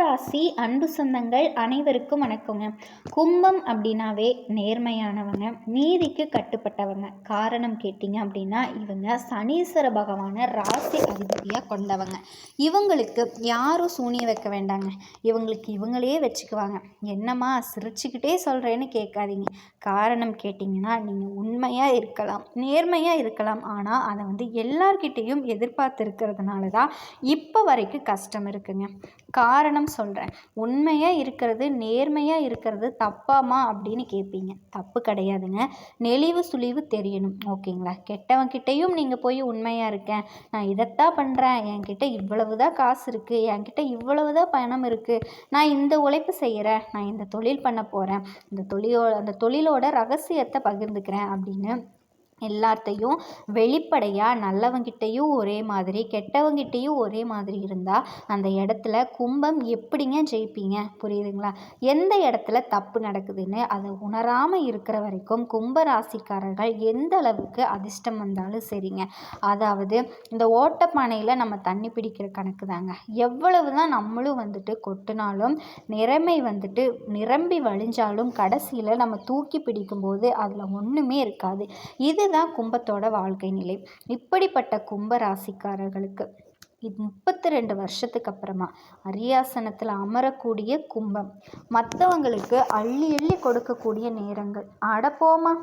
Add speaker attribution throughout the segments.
Speaker 1: கும்பராசி அன்பு சொந்தங்கள் அனைவருக்கும் வணக்கங்க. கும்பம் அப்படின்னாவே நேர்மையானவங்க, நீதிக்கு கட்டுப்பட்டவங்க. காரணம் கேட்டிங்க அப்படின்னா இவங்க சனீஸ்வர பகவானை ராசி அதிபதியாக கொண்டவங்க. இவங்களுக்கு யாரும் சூனிய வைக்க வேண்டாங்க, இவங்களுக்கு இவங்களே வச்சுக்குவாங்க. என்னம்மா சிரிச்சுக்கிட்டே சொல்கிறேன்னு கேட்காதீங்க. காரணம் கேட்டிங்கன்னா நீங்கள் உண்மையாக இருக்கலாம், நேர்மையாக இருக்கலாம், ஆனால் அதை எல்லார்கிட்டையும் எதிர்பார்த்து இருக்கிறதுனால தான் இப்போ வரைக்கும் கஷ்டம் இருக்குங்க. காரணம் சொல்கிறேன். உண்மையாக இருக்கிறது, நேர்மையாக இருக்கிறது தப்பாமா அப்படின்னு கேட்பீங்க. தப்பு கிடையாதுங்க. நெளிவு சுழிவு தெரியணும், ஓகேங்களா? கெட்டவங்கிட்டையும் நீங்கள் போய் உண்மையாக இருக்கேன், நான் இதைத்தான் பண்ணுறேன், என்கிட்ட இவ்வளவு தான் காசு இருக்குது, என்கிட்ட இவ்வளவு தான் பணம் இருக்குது, நான் இந்த உழைப்பு செய்கிறேன், நான் இந்த தொழில் பண்ண போகிறேன், அந்த தொழிலோட ரகசியத்தை பகிர்ந்துக்கிறேன் அப்படின்னு எல்லாத்தையும் வெளிப்படையாக நல்லவங்கிட்டையும் ஒரே மாதிரி கெட்டவங்கிட்டையும் ஒரே மாதிரி இருந்தால் அந்த இடத்துல கும்பம் எப்படிங்க ஜெயிப்பீங்க? புரியுதுங்களா? எந்த இடத்துல தப்பு நடக்குதுன்னு அதை உணராமல் இருக்கிற வரைக்கும் கும்ப ராசிக்காரர்கள் எந்த அளவுக்கு அதிர்ஷ்டம் வந்தாலும் சரிங்க. அதாவது இந்த ஓட்டப்பானையில் நம்ம தண்ணி பிடிக்கிற கணக்கு தாங்க. எவ்வளவு தான் நம்மளும் கொட்டினாலும் நிரம்பி வழிஞ்சாலும் கடைசியில் நம்ம தூக்கி பிடிக்கும்போது அதில் ஒன்றுமே இருக்காது. இதுதான் கும்பத்தோட வாழ்க்கை நிலை. இப்படிப்பட்ட கும்ப ராசிக்காரர்களுக்கு 32 வருஷத்துக்கு அப்புறமா அரியாசனத்தில் அமரக்கூடிய கும்பம் மற்றவங்களுக்கு அள்ளி அள்ளி கொடுக்கக்கூடிய நேரங்கள். அடப்போமா,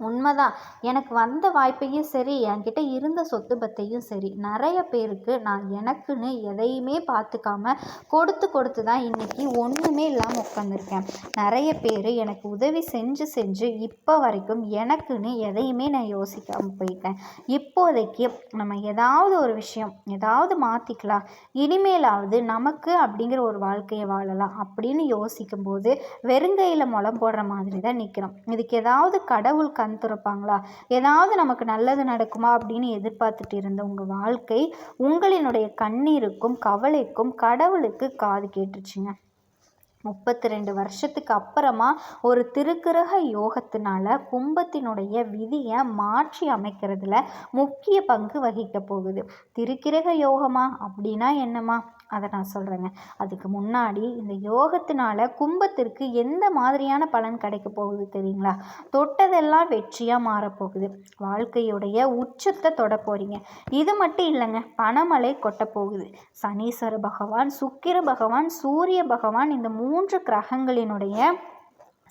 Speaker 1: உண்மைதான். எனக்கு வந்த வாய்ப்பையும் சரி, என்கிட்ட இருந்த சொத்து பத்தையும் சரி, நிறைய பேருக்கு நான் எனக்குன்னு எதையுமே பார்த்துக்காம கொடுத்து தான் இன்றைக்கி ஒன்றுமே இல்லாமல் உட்காந்துருக்கேன். நிறைய பேர் எனக்கு உதவி செஞ்சு இப்போ வரைக்கும் எனக்குன்னு எதையுமே நான் யோசிக்காமல் போயிட்டேன். இப்போதைக்கு நம்ம ஏதாவது ஒரு விஷயம் ஏதாவது மாற்றிக்கலாம், இனிமேலாவது நமக்கு அப்படிங்கிற ஒரு வாழ்க்கையை வாழலாம் அப்படின்னு யோசிக்கும்போது வெறுங்கையில் முளம் போடுற மாதிரி தான் நிற்கிறோம். இதுக்கு ஏதாவது கடவுள் துறப்பாங்களா, ஏதாவது நமக்கு நல்லது நடக்குமா அப்படின்னு எதிர்பார்த்துட்டு இருந்த உங்கள் வாழ்க்கை, உங்களினுடைய கண்ணீருக்கும் கவலைக்கும் கடவுளுக்கு காது கேட்டுருச்சுங்க. 32 வருஷத்துக்கு அப்புறமா ஒரு திருக்கிரக யோகத்தினால கும்பத்தினுடைய விதியை மாற்றி அமைக்கிறதுல முக்கிய பங்கு வகிக்க போகுது. திருக்கிரக யோகமா அப்படின்னா என்னமா அதை நான் சொல்கிறேங்க. அதுக்கு முன்னாடி இந்த யோகத்தினால கும்பத்திற்கு எந்த மாதிரியான பலன் கிடைக்க போகுது தெரியுங்களா? தொட்டதெல்லாம் வெற்றியாக மாறப்போகுது. வாழ்க்கையுடைய உச்சத்தை தொட போகிறீங்க. இது மட்டும் இல்லைங்க, பணமழை கொட்ட போகுது. சனீஸ்வர பகவான், சுக்கிர பகவான், சூரிய பகவான், இந்த 3 கிரகங்களினுடைய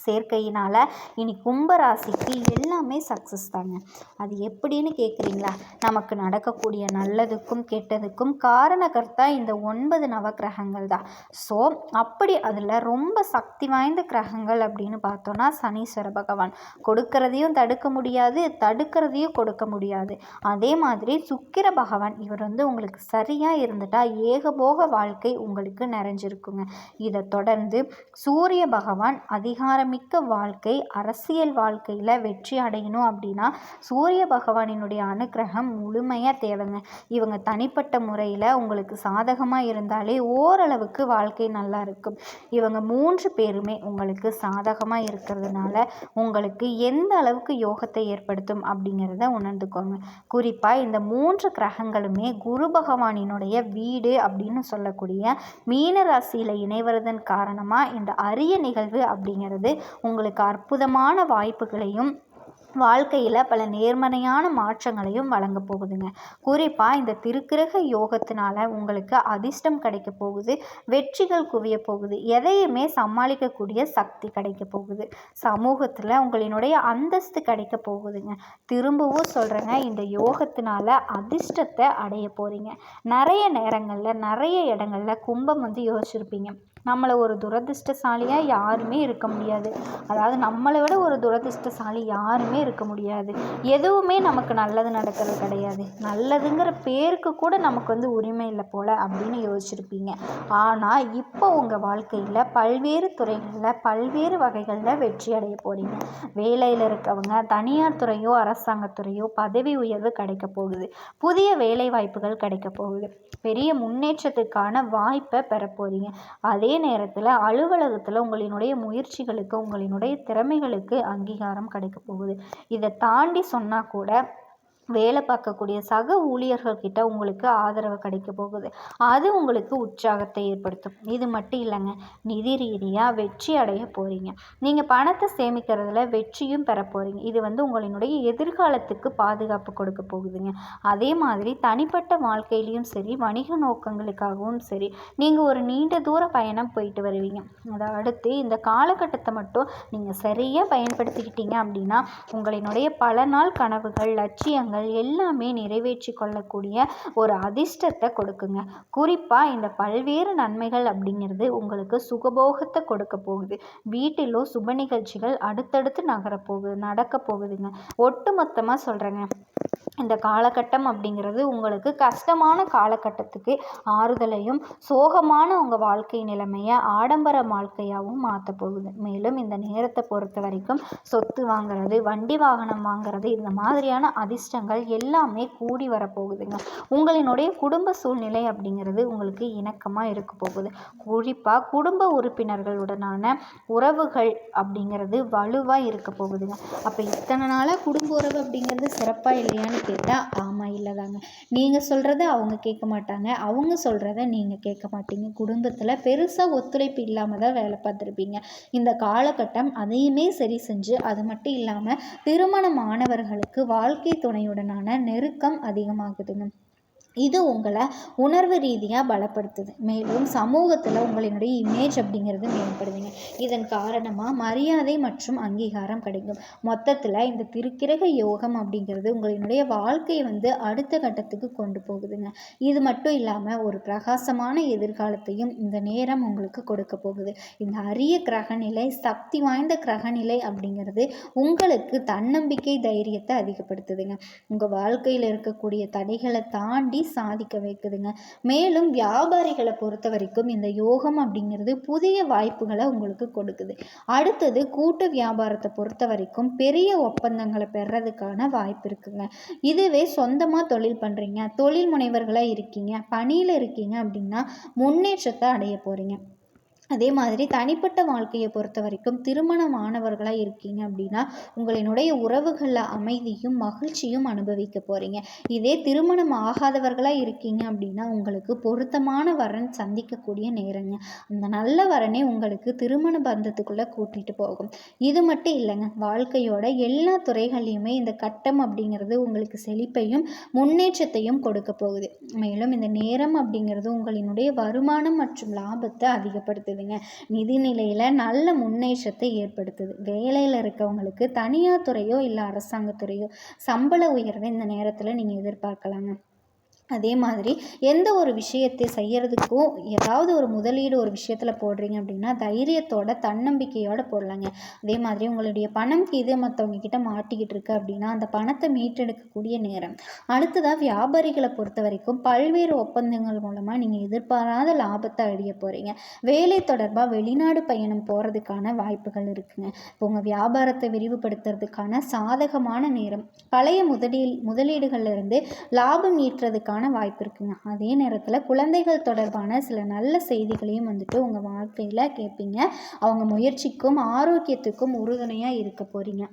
Speaker 1: சேர்க்கையினால் இனி கும்பராசிக்கு எல்லாமே சக்ஸஸ் தாங்க. அது எப்படின்னு கேட்குறீங்களா? நமக்கு நடக்கக்கூடிய நல்லதுக்கும் கெட்டதுக்கும் காரணகர்த்தா இந்த 9 நவக்கிரகங்கள் தான். ஸோ அப்படி அதில் ரொம்ப சக்தி வாய்ந்த கிரகங்கள் அப்படின்னு பார்த்தோன்னா சனீஸ்வர பகவான். கொடுக்கறதையும் தடுக்க முடியாது, தடுக்கிறதையும் கொடுக்க முடியாது. அதே மாதிரி சுக்கிர பகவான், இவர் உங்களுக்கு சரியாக இருந்துட்டால் ஏகபோக வாழ்க்கை உங்களுக்கு நிறைஞ்சிருக்குங்க. இதை தொடர்ந்து சூரிய பகவான் அதிகாரம் மிக்க வாழ்க்கை, அரசியல் வாழ்க்கையில் வெற்றி அடையணும் அப்படின்னா சூரிய பகவானினுடைய அனுக்கிரகம் முழுமையாக தேவைங்க. இவங்க தனிப்பட்ட முறையில் உங்களுக்கு சாதகமாக இருந்தாலே ஓரளவுக்கு வாழ்க்கை நல்லா இருக்கும். இவங்க 3 பேருமே உங்களுக்கு சாதகமாக இருக்கிறதுனால உங்களுக்கு எந்த அளவுக்கு யோகத்தை ஏற்படுத்தும் அப்படிங்கிறத உணர்ந்துக்கோங்க. குறிப்பாக இந்த 3 கிரகங்களுமே குரு பகவானினுடைய வீடு அப்படின்னு சொல்லக்கூடிய மீன ராசியில் இணைவதன் காரணமாக இந்த அரிய நிகழ்வு அப்படிங்கிறது உங்களுக்கு அற்புதமான வாய்ப்புகளையும் வாழ்க்கையில் பல நேர்மறையான மாற்றங்களையும் வழங்க போகுதுங்க. குறிப்பாக இந்த திருக்கிரக யோகத்தினால உங்களுக்கு அதிர்ஷ்டம் கிடைக்க போகுது, வெற்றிகள் குவிய போகுது, எதையுமே சமாளிக்கக்கூடிய சக்தி கிடைக்க போகுது, சமூகத்தில் உங்களினுடைய அந்தஸ்து கிடைக்க போகுதுங்க. திரும்பவும் சொல்கிறேங்க, இந்த யோகத்தினால அதிர்ஷ்டத்தை அடைய போகிறீங்க. நிறைய நேரங்களில் நிறைய இடங்களில் கும்பம் யோசிச்சிருப்பீங்க, நம்மளை ஒரு துரதிர்ஷ்டசாலியாக யாருமே இருக்க முடியாது, அதாவது நம்மளை விட ஒரு துரதிர்ஷ்டசாலி யாருமே இருக்க முடியாது, எதுவுமே நமக்கு நல்லது நடக்கிறது கிடையாது, நல்லதுங்கிற பேருக்கு கூட நமக்கு உரிமை இல்லை போல் அப்படின்னு யோசிச்சிருப்பீங்க. ஆனால் இப்போ உங்கள் வாழ்க்கையில் பல்வேறு துறைகளில் பல்வேறு வகைகளில் வெற்றி அடைய போகிறீங்க. வேலையில் இருக்கவங்க தனியார் துறையோ அரசாங்கத்துறையோ பதவி உயர்வு கிடைக்க போகுது, புதிய வேலை வாய்ப்புகள் கிடைக்க போகுது, பெரிய முன்னேற்றத்துக்கான வாய்ப்பை பெற போகிறீங்க. அதே நேரத்தில் அலுவலகத்தில் உங்களினுடைய முயற்சிகளுக்கு உங்களினுடைய திறமைகளுக்கு அங்கீகாரம் கிடைக்க போகுது. இதை தாண்டி சொன்னால் கூட வேலை பார்க்கக்கூடிய சக ஊழியர்கள்கிட்ட உங்களுக்கு ஆதரவு கிடைக்க போகுது. அது உங்களுக்கு உற்சாகத்தை ஏற்படுத்தும். இது மட்டும் இல்லைங்க, நிதி ரீதியாக வெற்றி அடைய போகிறீங்க. நீங்கள் பணத்தை சேமிக்கிறதுல வெற்றியும் பெற போகிறீங்க. இது உங்களினுடைய எதிர்காலத்துக்கு பாதுகாப்பு கொடுக்க போகுதுங்க. அதே மாதிரி தனிப்பட்ட வாழ்க்கையிலையும் சரி, வணிக நோக்கங்களுக்காகவும் சரி, நீங்கள் ஒரு நீண்ட தூர பயணம் போயிட்டு வருவீங்க. அதை அடுத்து இந்த காலகட்டத்தை மட்டும் நீங்கள் சரியாக பயன்படுத்திக்கிட்டீங்க அப்படின்னா உங்களினுடைய பல நாள் கனவுகள், லட்சியங்கள் எல்லாமே நிறைவேற்றி கொள்ளக்கூடிய ஒரு அதிர்ஷ்டத்தை கொடுக்குங்க. குறிப்பாக இந்த பல்வேறு நன்மைகள் அப்படிங்கிறது உங்களுக்கு சுகபோகத்தை கொடுக்க போகுது. வீட்டிலோ சுப நிகழ்ச்சிகள் அடுத்தடுத்து நடக்க போகுதுங்க. ஒட்டு மொத்தமாக சொல்கிறேங்க, இந்த காலகட்டம் அப்படிங்கிறது உங்களுக்கு கஷ்டமான காலகட்டத்துக்கு ஆறுதலையும், சோகமான உங்கள் வாழ்க்கை நிலைமையை ஆடம்பர வாழ்க்கையாகவும் மாற்ற போகுது. மேலும் இந்த நேரத்தை பொறுத்த வரைக்கும் சொத்து வாங்குறது, வண்டி வாகனம் வாங்குறது, இந்த மாதிரியான அதிர்ஷ்டங்கள் எல்லாமே கூடி வரப்போகுதுங்க. உங்களினுடைய குடும்ப சூழ்நிலை அப்படிங்கிறது உங்களுக்கு இணக்கமாக இருக்க போகுது. குறிப்பாக குடும்ப உறுப்பினர்களுடனான உறவுகள் அப்படிங்கிறது வலுவாக இருக்க போகுதுங்க. அப்போ இத்தனை நாளாக குடும்ப உறவு அப்படிங்கிறது சிறப்பாக இல்லையான்னு கேட்டால் ஆமாம், இல்லை தாங்க. நீங்கள் சொல்கிறத அவங்க கேட்க மாட்டாங்க, அவங்க சொல்கிறத நீங்கள் கேட்க மாட்டீங்க. குடும்பத்தில் பெருசாக ஒத்துழைப்பு இல்லாமல் தான் வேலை பார்த்துருப்பீங்க. இந்த காலகட்டம் அதையுமே சரி செஞ்சு, அது மட்டும் இல்லாமல் திருமணமானவர்களுக்கு வாழ்க்கை துணையுடனான நெருக்கம் அதிகமாகுதுங்க. இது உங்களை உணர்வு ரீதியாக பலப்படுத்துது. மேலும் சமூகத்தில் உங்களினுடைய இமேஜ் அப்படிங்கிறது மேம்படுதுங்க. இதன் காரணமாக மரியாதை மற்றும் அங்கீகாரம் கிடைக்கும். மொத்தத்தில் இந்த திருக்கிரக யோகம் அப்படிங்கிறது உங்களினுடைய வாழ்க்கையை அடுத்த கட்டத்துக்கு கொண்டு போகுதுங்க. இது மட்டும் இல்லாமல் ஒரு பிரகாசமான எதிர்காலத்தையும் இந்த நேரம் உங்களுக்கு கொடுக்க போகுது. இந்த அரிய கிரகநிலை, சக்தி வாய்ந்த கிரகநிலை அப்படிங்கிறது உங்களுக்கு தன்னம்பிக்கை, தைரியத்தை அதிகப்படுத்துதுங்க. உங்கள் வாழ்க்கையில் இருக்கக்கூடிய தடைகளை தாண்டி சாதிக்க வைக்குதுங்க. மேலும் வியாபாரிகளை பொறுத்த வரைக்கும் இந்த யோகம் அப்படிங்கிறது புதிய வாய்ப்புகளை உங்களுக்கு கொடுக்குது. அடுத்தது கூட்டு வியாபாரத்தை பொறுத்த வரைக்கும் பெரிய ஒப்பந்தங்களை பெறதுக்கான வாய்ப்பு இருக்குங்க. இதுவே சொந்தமாக தொழில் பண்ணுறீங்க, தொழில் முனைவர்களாக இருக்கீங்க, பணியில் இருக்கீங்க அப்படின்னா முன்னேற்றத்தை அடைய போகிறீங்க. அதே மாதிரி தனிப்பட்ட வாழ்க்கையை பொறுத்த வரைக்கும் திருமணமானவர்களாக இருக்கீங்க அப்படின்னா உங்களினுடைய உறவுகளில் அமைதியும் மகிழ்ச்சியும் அனுபவிக்க போகிறீங்க. இதே திருமணம் ஆகாதவர்களாக இருக்கீங்க அப்படின்னா உங்களுக்கு பொருத்தமான வரன் சந்திக்கக்கூடிய நேரங்க. அந்த நல்ல வரனே உங்களுக்கு திருமண பந்தத்துக்குள்ளே கூட்டிகிட்டு போகும். இது மட்டும் இல்லைங்க, வாழ்க்கையோட எல்லா துறைகள்லையுமே இந்த கட்டம் அப்படிங்கிறது உங்களுக்கு செழிப்பையும் முன்னேற்றத்தையும் கொடுக்க போகுது. மேலும் இந்த நேரம் அப்படிங்கிறது உங்களினுடைய வருமானம் மற்றும் லாபத்தை அதிகப்படுத்துது. நிதிநிலையில நல்ல முன்னேற்றத்தை ஏற்படுத்துது. வேலையில் இருக்கவங்களுக்கு தனியார் துறையோ இல்லை அரசாங்கத்துறையோ சம்பள உயர்வை இந்த நேரத்தில் நீங்கள் எதிர்பார்க்கலாங்க. அதே மாதிரி எந்த ஒரு விஷயத்தை செய்கிறதுக்கும் ஏதாவது ஒரு முதலீடு ஒரு விஷயத்தில் போடுறீங்க அப்படின்னா தைரியத்தோட தன்னம்பிக்கையோடு போடலாங்க. அதே மாதிரி உங்களுடைய பணம் இது மற்றவங்க கிட்ட மாட்டிக்கிட்டு இருக்கு அப்படின்னா அந்த பணத்தை மீட்டெடுக்கக்கூடிய நேரம். அடுத்ததாக வியாபாரிகளை பொறுத்த வரைக்கும் பல்வேறு ஒப்பந்தங்கள் மூலமாக நீங்கள் எதிர்பாராத லாபத்தை அடைய போகிறீங்க. வேலை தொடர்பாக வெளிநாடு பயணம் போகிறதுக்கான வாய்ப்புகள் இருக்குங்க. இப்போ உங்கள் வியாபாரத்தை விரிவுபடுத்துறதுக்கான சாதகமான நேரம். பழைய முதலீடுகள்லேருந்து லாபம் ஈட்டுறதுக்கான வாய்ப்பு இருக்குங்க. அதே நேரத்தில் குழந்தைகள் தொடர்பான சில நல்ல செய்திகளையும் உங்கள் வாழ்க்கையில் கேட்பீங்க. அவங்க முயற்சிக்கும் ஆரோக்கியத்துக்கும் உறுதுணையாக இருக்க போகிறீங்க.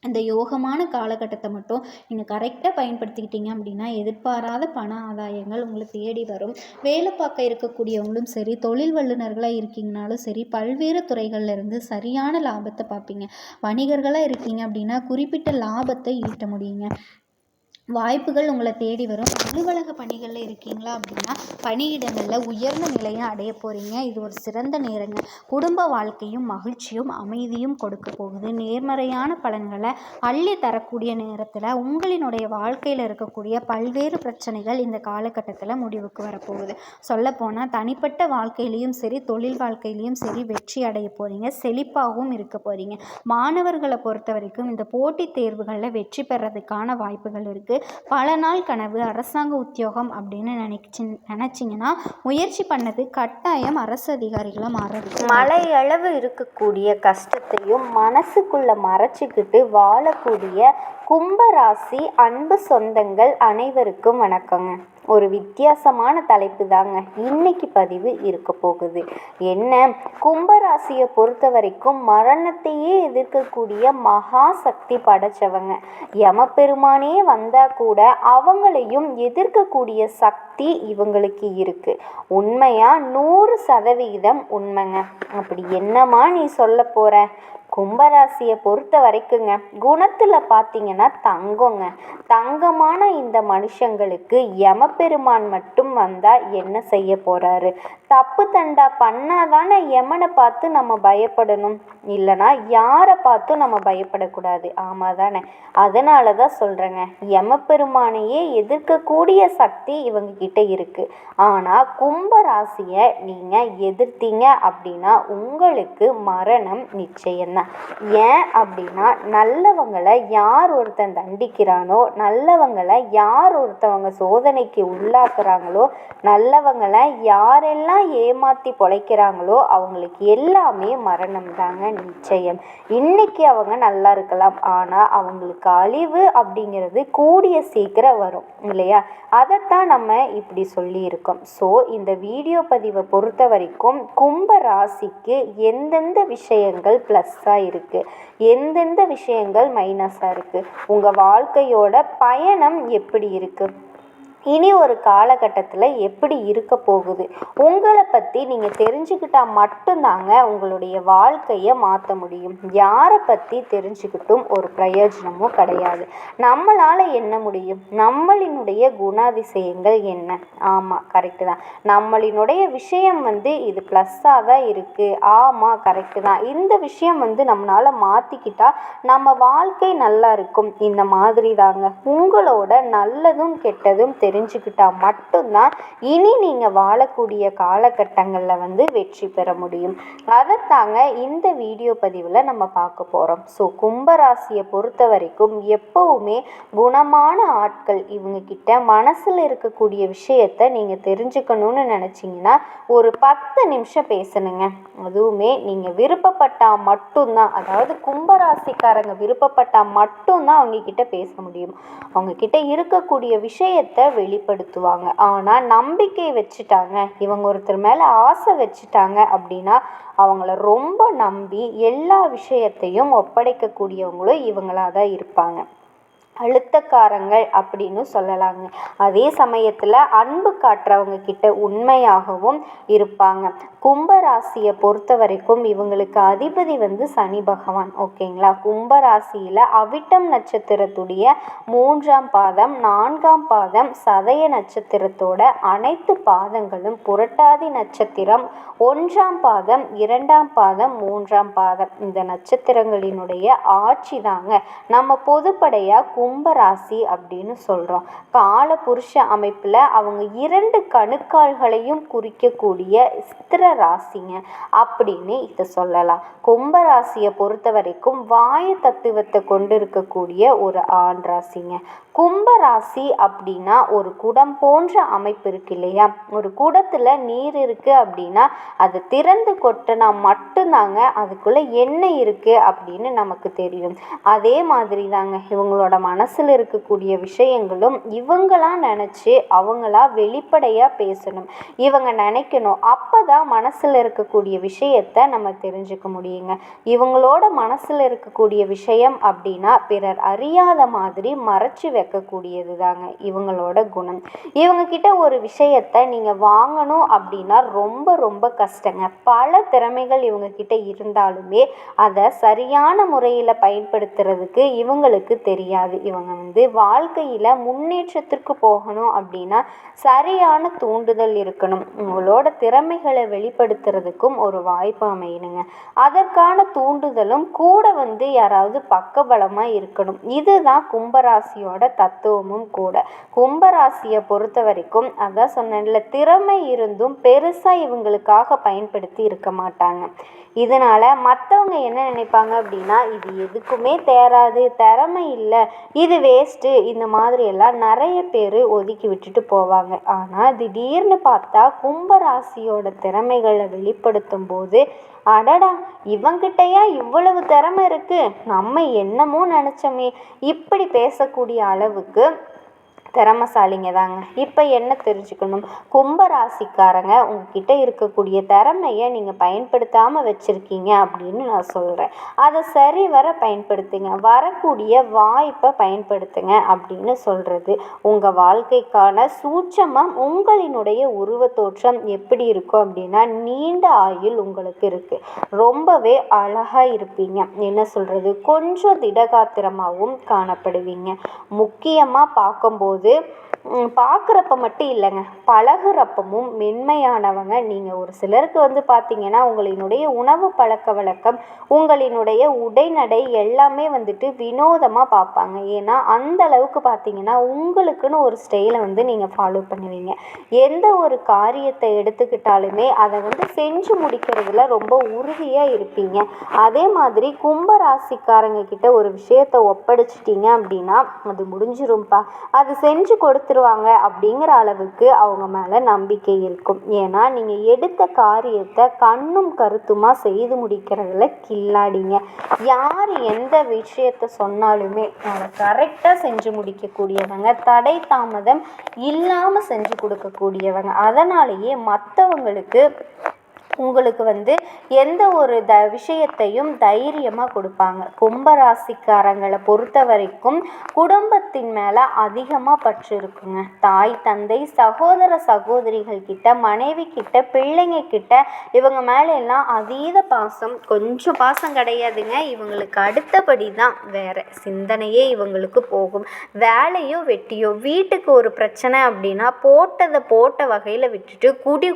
Speaker 1: இந்த யோகமான காலகட்டத்தை மட்டும் நீங்கள் கரெக்டாக பயன்படுத்திக்கிட்டீங்க அப்படின்னா எதிர்பாராத பண ஆதாயங்கள் உங்களை தேடி வரும். வேலை பார்க்க இருக்கக்கூடியவங்களும் சரி, தொழில் வல்லுநர்களாக இருக்கீங்கனாலும் சரி, பல்வேறு துறைகளில் இருந்து சரியான லாபத்தை பார்ப்பீங்க. வணிகர்களாக இருக்கீங்க அப்படின்னா குறிப்பிட்ட லாபத்தை ஈட்ட முடியுங்க. வாய்ப்புகள் உங்களை தேடி வரும். அலுவலக பணிகளில் இருக்கீங்களா அப்படின்னா பணியிடங்களில் உயர்ந்த நிலையை அடைய போகிறீங்க. இது ஒரு சிறந்த நேரங்க. குடும்ப வாழ்க்கையும் மகிழ்ச்சியும் அமைதியும் கொடுக்க போகுது. நேர்மறையான பலன்களை அள்ளி தரக்கூடிய நேரத்தில் உங்களினுடைய வாழ்க்கையில் இருக்கக்கூடிய பல்வேறு பிரச்சனைகள் இந்த காலகட்டத்தில் முடிவுக்கு வரப்போகுது. சொல்லப்போனால் தனிப்பட்ட வாழ்க்கையிலையும் சரி, தொழில் வாழ்க்கையிலையும் சரி வெற்றி அடைய போகிறீங்க. செழிப்பாகவும் இருக்க போகிறீங்க. மாணவர்களை பொறுத்த வரைக்கும் இந்த போட்டித் தேர்வுகளில் வெற்றி பெறதுக்கான வாய்ப்புகள் இருக்குது. பல நாள் கனவு அரசாங்க உத்தியோகம் அப்படின்னு நினைச்சிங்கன்னா முயற்சி பண்ணது கட்டாயம் அரசு அதிகாரிகளாக மாறுறது.
Speaker 2: மலையளவு இருக்கக்கூடிய கஷ்டத்தையும் மனசுக்குள்ள மறைச்சிக்கிட்டு வாழக்கூடிய கும்பராசி அன்பு சொந்தங்கள் அனைவருக்கும் வணக்கங்க. ஒரு வித்தியாசமான தலைப்பு தாங்க இன்னைக்கு பதிவு இருக்க போகுது. என்ன, கும்பராசியை பொறுத்த வரைக்கும் மரணத்தையே எதிர்க்கக்கூடிய மகா சக்தி படைச்சவங்க. யமபெருமானே வந்தா கூட அவங்களையும் எதிர்க்கக்கூடிய சக்தி இவங்களுக்கு இருக்கு. உண்மையா 100% உண்மைங்க. அப்படி என்னமா நீ சொல்ல போற? கும்பராசியை பொறுத்த வரைக்குங்க குணத்தில் பார்த்தீங்கன்னா தங்கங்க. தங்கமான இந்த மனுஷங்களுக்கு யமபெருமான் மட்டும் வந்தால் என்ன செய்ய போகிறாரு? தப்பு தண்டா பண்ணாதானே யமனை பார்த்து நம்ம பயப்படணும், இல்லைனா யாரை பார்த்தும் நம்ம பயப்படக்கூடாது. ஆமாம் தானே? அதனால தான் சொல்கிறேங்க, யமபெருமானையே எதிர்க்கக்கூடிய சக்தி இவங்க கிட்ட இருக்குது. ஆனால் கும்பராசியை நீங்கள் எதிர்த்தீங்க அப்படின்னா உங்களுக்கு மரணம் நிச்சயம்தான். ஏன் அப்படின்னா, நல்லவங்களை யார் ஒருத்தன் தண்டிக்கிறானோ, நல்லவங்களை யார் ஒருத்தவங்க சோதனைக்கு உள்ளாக்குறாங்களோ, நல்லவங்களை யாரெல்லாம் ஏமாற்றி பொழைக்கிறாங்களோ அவங்களுக்கு எல்லாமே மரணம் தாங்க நிச்சயம். இன்னைக்கு அவங்க நல்லா இருக்கலாம், ஆனால் அவங்களுக்கு அழிவு அப்படிங்கிறது கூடிய சீக்கிரம் வரும் இல்லையா? அதைத்தான் நம்ம இப்படி சொல்லியிருக்கோம். ஸோ இந்த வீடியோ பதிவை பொறுத்த வரைக்கும் கும்ப ராசிக்கு எந்தெந்த விஷயங்கள் ப்ளஸ்ஸாக இருக்குது, எந்தெந்த விஷயங்கள் மைனஸாக இருக்குது, உங்கள் வாழ்க்கையோட பயணம் எப்படி இருக்குது, இனி ஒரு காலகட்டத்தில் எப்படி இருக்க போகுது, உங்களை பற்றி நீங்கள் தெரிஞ்சுக்கிட்டால் மட்டும்தாங்க உங்களுடைய வாழ்க்கையை மாற்ற முடியும். யாரை பற்றி தெரிஞ்சுக்கிட்டும் ஒரு பிரயோஜனமும் கிடையாது. நம்மளால் என்ன முடியும்? நம்மளினுடைய குணாதிசயங்கள் என்ன? ஆமாம், கரெக்டு தான். நம்மளினுடைய விஷயம் இது ப்ளஸ்ஸாக தான் இருக்குது. ஆமாம், கரெக்டு தான். இந்த விஷயம் நம்மளால் மாற்றிக்கிட்டால் நம்ம வாழ்க்கை நல்லா இருக்கும். இந்த மாதிரி தாங்க உங்களோட நல்லதும் கெட்டதும் தெரிஞ்சுக்கிட்டா மட்டும்தான் இனி நீங்கள் வாழக்கூடிய காலகட்டங்களில் வெற்றி பெற முடியும். அதைத்தாங்க இந்த வீடியோ பதிவில் நம்ம பார்க்க போகிறோம். ஸோ கும்பராசியை பொறுத்த வரைக்கும் எப்பவுமே குணமான ஆட்கள். இவங்க கிட்ட மனசில் இருக்கக்கூடிய விஷயத்தை நீங்கள் தெரிஞ்சுக்கணும்னு நினச்சிங்கன்னா ஒரு 10 நிமிஷம் பேசணுங்க. அதுவுமே நீங்கள் விருப்பப்பட்டால் மட்டும்தான், அதாவது கும்பராசிக்காரங்க விருப்பப்பட்டால் மட்டும்தான் அவங்க கிட்ட பேச முடியும். அவங்க கிட்ட இருக்கக்கூடிய விஷயத்தை வெளிப்படுத்துவாங்க. ஆனால் நம்பிக்கை வச்சுட்டாங்க, இவங்க ஒருத்தர் மேலே ஆசை வச்சுட்டாங்க அப்படின்னா அவங்கள ரொம்ப நம்பி எல்லா விஷயத்தையும் ஒப்படைக்கக்கூடியவங்களும் இவங்களாக தான் இருப்பாங்க. அழுத்தக்காரங்கள் அப்படின்னு சொல்லலாங்க. அதே சமயத்தில் அன்பு காட்டுறவங்க கிட்ட உண்மையாகவும் இருப்பாங்க. கும்பராசியை பொறுத்த வரைக்கும் இவங்களுக்கு அதிபதி சனி பகவான். ஓகேங்களா? கும்பராசியில் அவிட்டம் நட்சத்திரத்துடைய 3ஆம் பாதம், 4ஆம் பாதம், சதய நட்சத்திரத்தோட அனைத்து பாதங்களும், புரட்டாதி நட்சத்திரம் 1ஆம் பாதம், 2ஆம் பாதம், 3ஆம் பாதம், இந்த நட்சத்திரங்களினுடைய ஆட்சி தாங்க நம்ம பொதுப்படையாக கும்பராசி அப்படின்னு சொல்கிறோம். கால புருஷ அமைப்பில் அவங்க 2 கணுக்கால்களையும் குறிக்கக்கூடிய ஸ்திர ராசிங்க அப்படின்னு இதை சொல்லலாம். கும்பராசியை பொறுத்த வரைக்கும் வாயு தத்துவத்தை கொண்டு இருக்கக்கூடிய ஒரு ஆண் ராசிங்க. கும்பராசி அப்படின்னா ஒரு குடம் போன்ற அமைப்பு இருக்கு இல்லையா? ஒரு குடத்தில் நீர் இருக்குது அப்படின்னா அது திறந்து கொட்டினா மட்டும்தாங்க அதுக்குள்ளே என்ன இருக்குது அப்படின்னு நமக்கு தெரியும். அதே மாதிரி தாங்க இவங்களோட மனசில் இருக்கக்கூடிய விஷயங்களும் இவங்களா நினச்சி அவங்களா வெளிப்படையாக பேசணும், இவங்க நினைக்கணும். அப்போ தான் மனசில் இருக்கக்கூடிய விஷயத்தை நம்ம தெரிஞ்சுக்க முடியுங்க. இவங்களோட மனசில் இருக்கக்கூடிய விஷயம் அப்படின்னா பிறர் அறியாத மாதிரி மறைச்சி வைக்கக்கூடியது தாங்க இவங்களோட குணம். இவங்க கிட்ட ஒரு விஷயத்தை நீங்கள் வாங்கணும் அப்படின்னா ரொம்ப ரொம்ப கஷ்டங்க. பல திறமைகள் இவங்க கிட்ட இருந்தாலுமே அதை சரியான முறையில் பயன்படுத்துறதுக்கு இவங்களுக்கு தெரியாது. இவங்க வாழ்க்கையில் முன்னேற்றத்திற்கு போகணும் அப்படின்னா சரியான தூண்டுதல் இருக்கணும். உங்களோட திறமைகளை வெளிப்படுத்துறதுக்கும் ஒரு வாய்ப்பு அமையணுங்க. அதற்கான தூண்டுதலும் கூட யாராவது பக்கபலமாக இருக்கணும். இதுதான் கும்பராசியோட தத்துவமும் கூட. கும்பராசியை பொறுத்த வரைக்கும் அதான் சொன்னேன்ல, திறமை இருந்தும் பெருசாக இவங்களுக்காக பயன்படுத்தி இருக்க மாட்டாங்க. இதனால் மற்றவங்க என்ன நினைப்பாங்க அப்படின்னா, இது எதுக்குமே தேராது, திறமை இல்லை, இது வேஸ்ட்டு, இந்த மாதிரியெல்லாம் நிறைய பேர் ஒதுக்கி விட்டுட்டு போவாங்க. ஆனால் திடீர்னு பார்த்தா கும்பராசியோட திறமைகளை வெளிப்படுத்தும் போது அடடா, இவங்கிட்டயா இவ்வளவு திறமை இருக்குது, நம்ம என்னமோ நினச்சோமே, இப்படி பேசக்கூடிய அளவுக்கு திறமைசாலிங்க தாங்க. இப்போ என்ன தெரிஞ்சுக்கணும், கும்பராசிக்காரங்க உங்ககிட்ட இருக்கக்கூடிய திறமையை நீங்கள் பயன்படுத்தாமல் வச்சுருக்கீங்க அப்படின்னு நான் சொல்கிறேன். அதை சரிவர பயன்படுத்துங்க, வரக்கூடிய வாய்ப்பை பயன்படுத்துங்க அப்படின்னு சொல்கிறது. உங்கள் வாழ்க்கைக்கான சூட்சமம் உங்களினுடைய உருவ தோற்றம் எப்படி இருக்கும் அப்படின்னா, நீண்ட ஆயுள் உங்களுக்கு இருக்குது, ரொம்பவே அழகாக இருப்பீங்க, என்ன சொல்கிறது, கொஞ்சம் திடகாத்திரமாகவும் காணப்படுவீங்க. முக்கியமாக பார்க்கும்போது பார்க்குறப்ப மட்டும் இல்லைங்க, பழகுறப்பமும் மென்மையானவங்க நீங்கள். ஒரு சிலருக்கு வந்து பார்த்தீங்கன்னா உங்களினுடைய உணவு பழக்க வழக்கம், உங்களினுடைய உடைநடை எல்லாமே வந்துட்டு வினோதமாக பார்ப்பாங்க. ஏன்னா அந்த அளவுக்கு பார்த்தீங்கன்னா உங்களுக்குன்னு ஒரு ஸ்டைலை வந்து நீங்கள் ஃபாலோ பண்ணுவீங்க. எந்த ஒரு காரியத்தை எடுத்துக்கிட்டாலுமே அதை வந்து செஞ்சு முடிக்கிறதுல ரொம்ப உறுதியாக இருப்பீங்க. அதே மாதிரி கும்பராசிக்காரங்க கிட்ட ஒரு விஷயத்தை ஒப்படைச்சிட்டிங்க அப்படின்னா அது முடிஞ்சிரும்பா, அது செஞ்சு கொடுத்துருவாங்க அப்படிங்கிற அளவுக்கு அவங்க மேலே நம்பிக்கை இருக்கும். ஏன்னா நீங்கள் எடுத்த காரியத்தை கண்ணும் கருத்துமா செய்து முடிக்கிறதுல கில்லாடிங்க. யார் எந்த விஷயத்த சொன்னாலுமே அதை கரெக்டாக செஞ்சு முடிக்கக்கூடியவங்க, தடை தாமதம் இல்லாமல் செஞ்சு கொடுக்கக்கூடியவங்க. அதனாலேயே மற்றவங்களுக்கு உங்களுக்கு வந்து எந்த ஒரு விஷயத்தையும் தைரியமாக கொடுப்பாங்க. கும்பராசிக்காரங்களை பொறுத்த வரைக்கும் குடும்பத்தின் மேலே அதிகமாக பற்று இருக்குங்க. தாய் தந்தை சகோதர சகோதரிகள் கிட்ட, மனைவி கிட்ட, பிள்ளைங்க கிட்ட இவங்க மேலே எல்லாம் அதீத பாசம். கொஞ்சம் பாசம் கிடையாதுங்க, இவங்களுக்கு அடுத்தபடி தான் வேறு சிந்தனையே இவங்களுக்கு போகும். வேலையோ வெட்டியோ, வீட்டுக்கு ஒரு பிரச்சனை அப்படின்னா போட்டதை போட்ட வகையில் விட்டுட்டு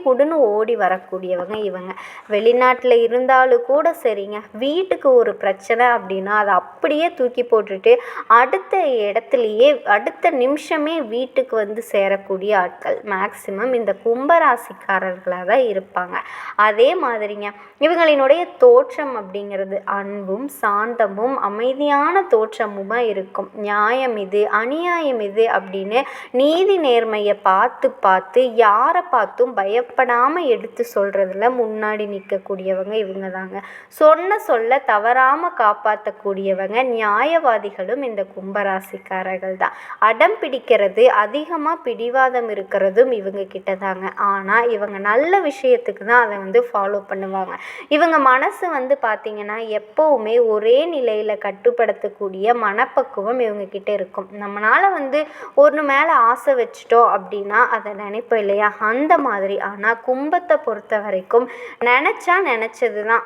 Speaker 2: குடுன்னு ஓடி வரக்கூடியவங்க இவங்க. வெளிநாட்டில் இருந்தாலும் கூட சரிங்க, வீட்டுக்கு ஒரு பிரச்சனை அப்படின்னா அதை அப்படியே தூக்கி போட்டுட்டு அடுத்த இடத்துலையே அடுத்த நிமிஷமே வீட்டுக்கு வந்து சேரக்கூடிய ஆட்கள் மேக்சிமம் இந்த கும்பராசிக்காரர்களாக தான் இருப்பாங்க. அதே மாதிரிங்க இவங்களினுடைய தோற்றம் அப்படிங்கிறது அன்பும் சாந்தமும் அமைதியான தோற்றமுமா இருக்கும். நியாயம் இது அநியாயம் இது அப்படின்னு நீதி நேர்மையை பார்த்து பார்த்து யாரை பார்த்தும் பயப்படாமல் எடுத்து சொல்கிறதுல முன்னாடி நிற்கக்கூடியவங்க இவங்க தாங்க. சொன்ன சொல்ல தவறாமல் காப்பாற்றக்கூடியவங்க நியாயவாதிகளும் இந்த கும்பராசிக்காரர்கள் தான். அடம் பிடிக்கிறது, அதிகமாக பிடிவாதம் இருக்கிறதும் இவங்க கிட்ட தாங்க. ஆனால் இவங்க நல்ல விஷயத்துக்கு தான் அதை வந்து ஃபாலோ பண்ணுவாங்க. இவங்க மனசு வந்து பார்த்திங்கன்னா எப்போவுமே ஒரே நிலையில் கட்டுப்படுத்தக்கூடிய மனப்பக்குவம் இவங்க கிட்ட இருக்கும். நம்மளால் வந்து ஒன்று மேலே ஆசை வச்சிட்டோம் அப்படின்னா அதை நினைப்போம் இல்லையா, அந்த மாதிரி. ஆனால் கும்பத்தை பொறுத்த வரைக்கும் நினச்சது தான்,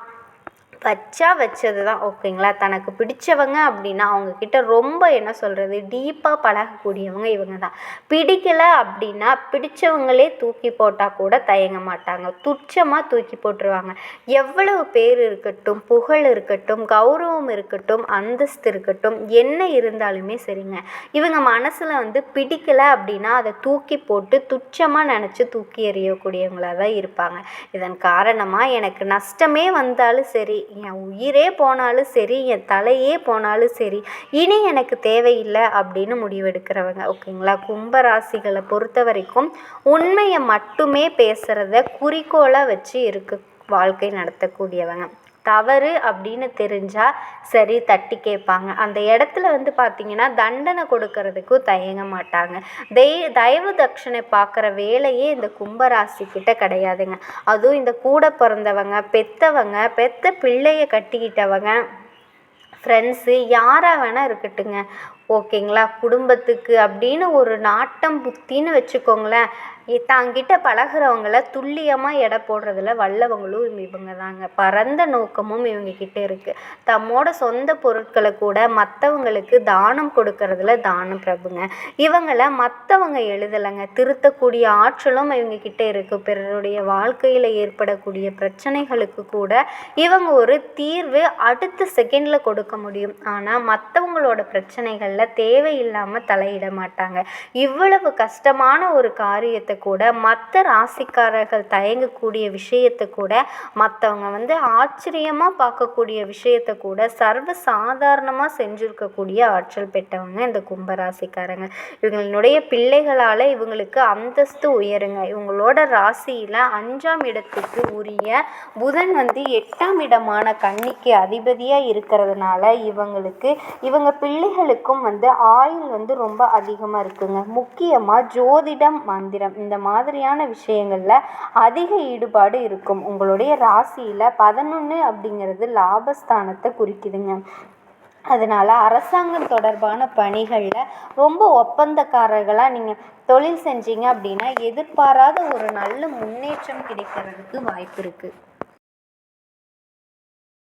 Speaker 2: வச்சது தான், ஓகேங்களா. தனக்கு பிடிச்சவங்க அப்படின்னா அவங்கக்கிட்ட ரொம்ப என்ன சொல்கிறது டீப்பாக பழகக்கூடியவங்க இவங்க தான். பிடிக்கலை அப்படின்னா பிடிச்சவங்களே தூக்கி போட்டால் கூட தயங்க மாட்டாங்க, துச்சமாக தூக்கி போட்டுருவாங்க. எவ்வளவு பேர் இருக்கட்டும், புகழ் இருக்கட்டும், கௌரவம் இருக்கட்டும், அந்தஸ்து இருக்கட்டும், என்ன இருந்தாலுமே சரிங்க, இவங்க மனசில் வந்து பிடிக்கலை அப்படின்னா அதை தூக்கி போட்டு துச்சமாக நினச்சி தூக்கி எறியக்கூடியவங்களாக தான் இருப்பாங்க. இதன் காரணமாக எனக்கு நஷ்டமே வந்தாலும் சரி, என் உயிரே போனாலும் சரி, என் தலையே போனாலும் சரி, இனி எனக்கு தேவையில்லை அப்படின்னு முடிவெடுக்கிறவங்க, ஓகேங்களா. கும்பராசிகளை பொறுத்த வரைக்கும் உண்மையை மட்டுமே பேசுகிறத குறிக்கோளாக வச்சு வாழ்க்கை நடத்தக்கூடியவங்க. தவறு அப்படின்னு தெரிஞ்சால் சரி தட்டி கேட்பாங்க. அந்த இடத்துல வந்து பார்த்திங்கன்னா தண்டனை கொடுக்கறதுக்கும் தயங்க மாட்டாங்க. தயவு தட்சணை பார்க்குற வேலையே இந்த கும்பராசிக்கிட்ட கிடையாதுங்க. அதுவும் இந்த கூட பிறந்தவங்க, பெற்றவங்க, பெற்ற பிள்ளையை கட்டிக்கிட்டவங்க, ஃப்ரெண்ட்ஸு யாராக வேணால் இருக்கட்டுங்க, ஓகேங்களா. குடும்பத்துக்கு அப்படின்னு ஒரு நாட்டம் புத்தின்னு வச்சுக்கோங்களேன். தாங்கிட்ட பழகிறவங்கள துல்லியமாக எடை போடுறதுல வல்லவங்களும் இவங்க தாங்க. பரந்த நோக்கமும் இவங்க கிட்ட இருக்குது. தம்மோட சொந்த பொருட்களை கூட மற்றவங்களுக்கு தானம் கொடுக்கறதுல தான பிரபுங்க. இவங்களை மற்றவங்க எழுதலைங்க, திருத்தக்கூடிய ஆற்றலும் இவங்க கிட்ட இருக்குது. பிறருடைய வாழ்க்கையில் ஏற்படக்கூடிய பிரச்சனைகளுக்கு கூட இவங்க ஒரு தீர்வு அடுத்த செகண்டில் கொடுக்க முடியும். ஆனால் மற்றவங்களோட பிரச்சனைகளில் தேவையில்லாமல் தலையிட மாட்டாங்க. இவ்வளவு கஷ்டமான ஒரு காரியத்தை கூட, மற்ற ராசிக்காரர்கள் தயங்கக்கூடிய விஷயத்தை கூட, மற்றவங்க வந்து ஆச்சரியமாக பார்க்கக்கூடிய விஷயத்தை கூட சர்வ சாதாரணமாக செஞ்சுருக்கக்கூடிய ஆற்றல் பெற்றவங்க இந்த கும்பராசிக்காரங்க. இவங்களுடைய பிள்ளைகளால் இவங்களுக்கு அந்தஸ்து உயருங்க. இவங்களோட ராசியில் 5ஆம் இடத்துக்கு உரிய புதன் வந்து 8ஆம் இடமான கன்னிக்கு அதிபதியாக இருக்கிறதுனால இவங்க பிள்ளைகளுக்கும் வந்து ஆயுள் வந்து ரொம்ப அதிகமாக இருக்குங்க. முக்கியமாக ஜோதிடம், மந்திரம் இந்த மாதிரியான விஷயங்களில் அதிக ஈடுபாடு இருக்கும். உங்களுடைய ராசியில் 11 அப்படிங்கிறது லாபஸ்தானத்தை குறிக்குதுங்க. அதனால் அரசாங்கம் தொடர்பான பணிகளில் ரொம்ப ஒப்பந்தக்காரர்களாக நீங்கள் தொழில் செஞ்சீங்க அப்படின்னா எதிர்பாராத ஒரு நல்ல முன்னேற்றம் கிடைக்கிறதுக்கு வாய்ப்பு இருக்குது.